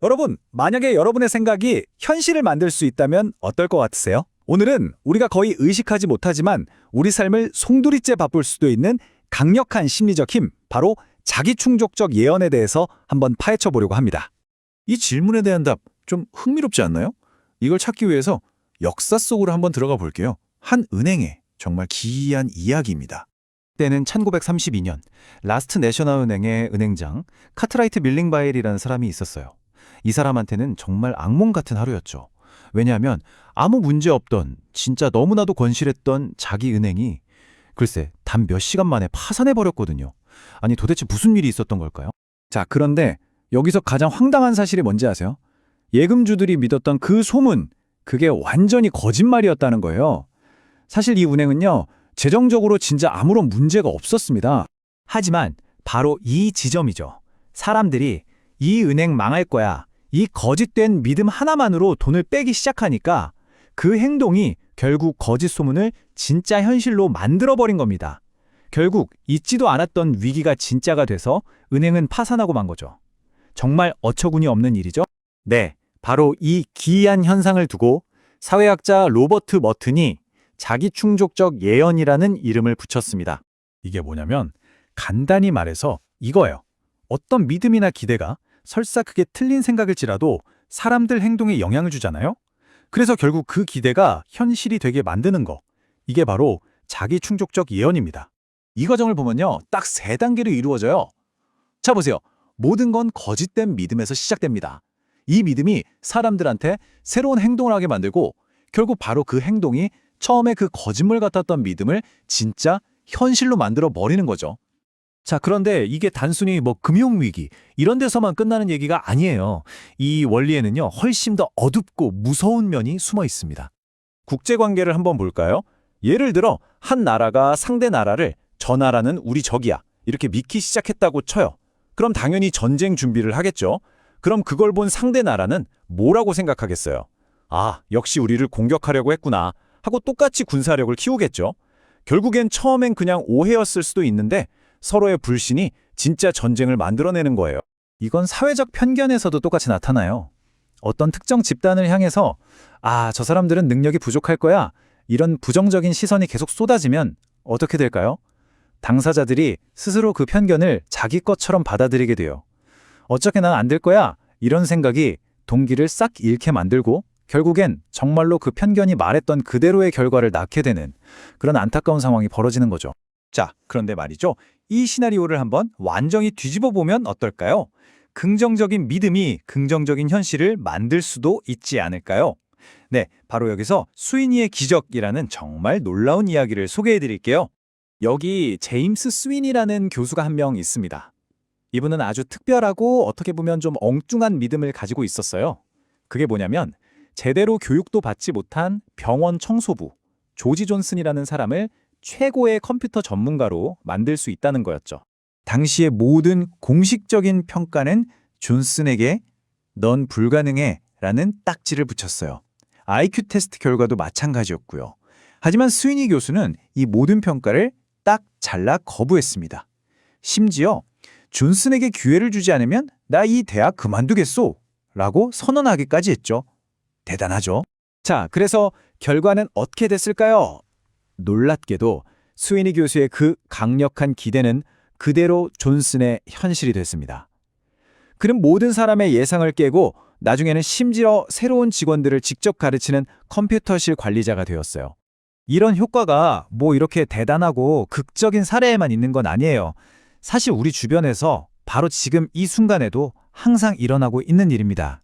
여러분, 만약에 여러분의 생각이 현실을 만들 수 있다면 어떨 것 같으세요? 오늘은 우리가 거의 의식하지 못하지만 우리 삶을 송두리째 바꿀 수도 있는 강력한 심리적 힘, 바로 자기충족적 예언에 대해서 한번 파헤쳐 보려고 합니다. 이 질문에 대한 답 좀 흥미롭지 않나요? 이걸 찾기 위해서 역사 속으로 한번 들어가 볼게요. 한 은행의 정말 기이한 이야기입니다. 때는 1932년 라스트 내셔널 은행의 은행장 카트라이트 밀링바일이라는 사람이 있었어요. 이 사람한테는 정말 악몽 같은 하루였죠. 왜냐하면 아무 문제 없던 진짜 너무나도 건실했던 자기 은행이 글쎄 단 몇 시간 만에 파산해버렸거든요. 아니 도대체 무슨 일이 있었던 걸까요? 자, 그런데 여기서 가장 황당한 사실이 뭔지 아세요? 예금주들이 믿었던 그 소문, 그게 완전히 거짓말이었다는 거예요. 사실 이 은행은요, 재정적으로 진짜 아무런 문제가 없었습니다. 하지만 바로 이 지점이죠. 사람들이 이 은행 망할 거야, 이 거짓된 믿음 하나만으로 돈을 빼기 시작하니까 그 행동이 결국 거짓 소문을 진짜 현실로 만들어버린 겁니다. 결국 있지도 않았던 위기가 진짜가 돼서 은행은 파산하고 만 거죠. 정말 어처구니 없는 일이죠? 네, 바로 이 기이한 현상을 두고 사회학자 로버트 머튼이 자기충족적 예언이라는 이름을 붙였습니다. 이게 뭐냐면 간단히 말해서 이거예요. 어떤 믿음이나 기대가 설사 그게 틀린 생각일지라도 사람들 행동에 영향을 주잖아요? 그래서 결국 그 기대가 현실이 되게 만드는 거. 이게 바로 자기충족적 예언입니다. 이 과정을 보면요, 딱 3단계로 이루어져요. 자, 보세요. 모든 건 거짓된 믿음에서 시작됩니다. 이 믿음이 사람들한테 새로운 행동을 하게 만들고 결국 바로 그 행동이 처음에 그 거짓말 같았던 믿음을 진짜 현실로 만들어 버리는 거죠. 자, 그런데 이게 단순히 금융위기 이런 데서만 끝나는 얘기가 아니에요. 이 원리에는요, 훨씬 더 어둡고 무서운 면이 숨어 있습니다. 국제관계를 한번 볼까요? 예를 들어 한 나라가 상대 나라를 저 나라는 우리 적이야 이렇게 믿기 시작했다고 쳐요. 그럼 당연히 전쟁 준비를 하겠죠. 그럼 그걸 본 상대 나라는 뭐라고 생각하겠어요? 아, 역시 우리를 공격하려고 했구나 하고 똑같이 군사력을 키우겠죠. 결국엔 처음엔 그냥 오해였을 수도 있는데 서로의 불신이 진짜 전쟁을 만들어내는 거예요. 이건 사회적 편견에서도 똑같이 나타나요. 어떤 특정 집단을 향해서 아, 저 사람들은 능력이 부족할 거야, 이런 부정적인 시선이 계속 쏟아지면 어떻게 될까요? 당사자들이 스스로 그 편견을 자기 것처럼 받아들이게 돼요. 어차피 난 안 될 거야, 이런 생각이 동기를 싹 잃게 만들고 결국엔 정말로 그 편견이 말했던 그대로의 결과를 낳게 되는 그런 안타까운 상황이 벌어지는 거죠. 자, 그런데 말이죠. 이 시나리오를 한번 완전히 뒤집어 보면 어떨까요? 긍정적인 믿음이 긍정적인 현실을 만들 수도 있지 않을까요? 네, 바로 여기서 스위니의 기적이라는 정말 놀라운 이야기를 소개해 드릴게요. 여기 제임스 스위니라는 교수가 한 명 있습니다. 이분은 아주 특별하고 어떻게 보면 좀 엉뚱한 믿음을 가지고 있었어요. 그게 뭐냐면 제대로 교육도 받지 못한 병원 청소부 조지 존슨이라는 사람을 최고의 컴퓨터 전문가로 만들 수 있다는 거였죠. 당시의 모든 공식적인 평가는 존슨에게 넌 불가능해 라는 딱지를 붙였어요. IQ 테스트 결과도 마찬가지였고요. 하지만 스위니 교수는 이 모든 평가를 딱 잘라 거부했습니다. 심지어 존슨에게 기회를 주지 않으면 나 이 대학 그만두겠소 라고 선언하기까지 했죠. 대단하죠? 자, 그래서 결과는 어떻게 됐을까요? 놀랍게도 스위니 교수의 그 강력한 기대는 그대로 존슨의 현실이 됐습니다. 그는 모든 사람의 예상을 깨고 나중에는 심지어 새로운 직원들을 직접 가르치는 컴퓨터실 관리자가 되었어요. 이런 효과가 이렇게 대단하고 극적인 사례에만 있는 건 아니에요. 사실 우리 주변에서 바로 지금 이 순간에도 항상 일어나고 있는 일입니다.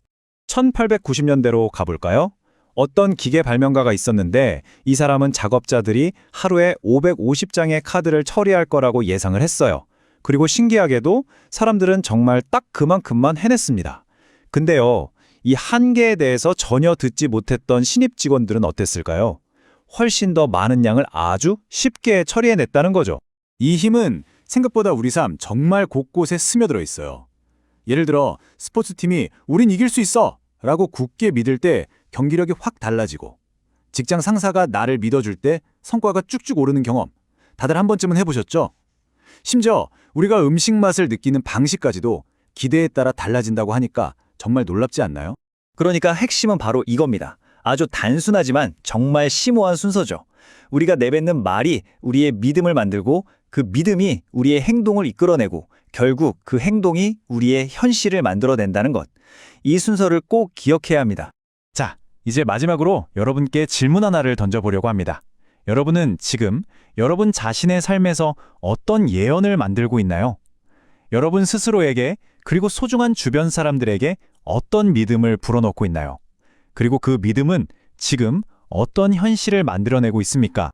1890년대로 가볼까요? 어떤 기계 발명가가 있었는데 이 사람은 작업자들이 하루에 550장의 카드를 처리할 거라고 예상을 했어요. 그리고 신기하게도 사람들은 정말 딱 그만큼만 해냈습니다. 근데요, 이 한계에 대해서 전혀 듣지 못했던 신입 직원들은 어땠을까요? 훨씬 더 많은 양을 아주 쉽게 처리해냈다는 거죠. 이 힘은 생각보다 우리 삶 정말 곳곳에 스며들어 있어요. 예를 들어 스포츠팀이 우린 이길 수 있어 라고 굳게 믿을 때 경기력이 확 달라지고, 직장 상사가 나를 믿어줄 때 성과가 쭉쭉 오르는 경험 다들 한 번쯤은 해보셨죠? 심지어 우리가 음식 맛을 느끼는 방식까지도 기대에 따라 달라진다고 하니까 정말 놀랍지 않나요? 그러니까 핵심은 바로 이겁니다. 아주 단순하지만 정말 심오한 순서죠. 우리가 내뱉는 말이 우리의 믿음을 만들고 그 믿음이 우리의 행동을 이끌어내고 결국 그 행동이 우리의 현실을 만들어낸다는 것. 이 순서를 꼭 기억해야 합니다. 자, 이제 마지막으로 여러분께 질문 하나를 던져보려고 합니다. 여러분은 지금 여러분 자신의 삶에서 어떤 예언을 만들고 있나요? 여러분 스스로에게 그리고 소중한 주변 사람들에게 어떤 믿음을 불어넣고 있나요? 그리고 그 믿음은 지금 어떤 현실을 만들어내고 있습니까?